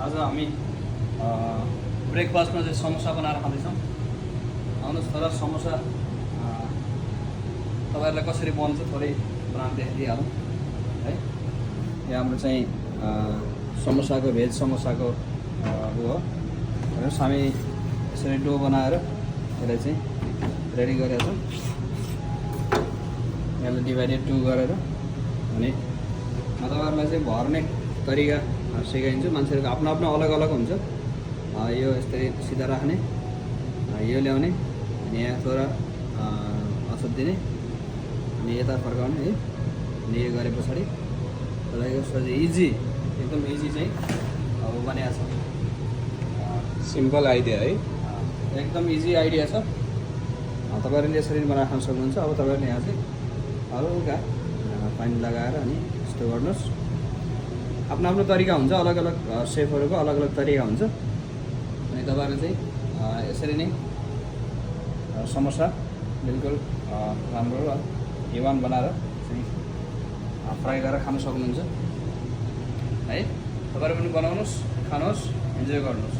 आज हामी ब्रेकफास्टमा चाहिँ समोसा बनाएर खाँदैछौँ। आउनुहोस् तर समोसा तपाईँहरूलाई कसरी बन्छ थोरै बनाएर देखाइदिइहालौँ है। यहाँ हाम्रो चाहिँ समोसाको भेज समोसाको हो। हेर्नुहोस् हामी यसरी डो बनाएर यसलाई चाहिँ रेडी गरेका छौँ। यसलाई डिभाइडेड 2 गरेर अनि म तपाईँहरूलाई चाहिँ भर्ने तरिका सिकाइदिन्छु। मान्छेहरूको आफ्नो आफ्नो अलग अलग हुन्छ। यो यस्तै सिधा राख्ने, यो ल्याउने अनि यहाँ थोडा अछुत दिने अनि यता फर्काउने है। अनि यो गरे पछाडि तपाईँको सजिलो इजी, एकदम इजी चाहिँ अब बनाएको छ। सिम्पल आइडिया है, एकदम इजी आइडिया छ। तपाईँहरूले यसरी बनाएर खान सक्नुहुन्छ। अब तपाईँहरूले यहाँ चाहिँ हल्का पानी लगाएर अनि यस्तो गर्नुहोस्। आफ्नो आफ्नो तरिका हुन्छ, अलग अलग सेफहरूको अलग अलग तरिका हुन्छ। अनि तपाईँहरूले चाहिँ यसरी नै समोसा बिल्कुल राम्रो र हिवान बनाएर चाहिँ फ्राई गरेर खान सक्नुहुन्छ है। तपाईँहरू पनि बनाउनुहोस्, खानुहोस्, इन्जोय गर्नुहोस्।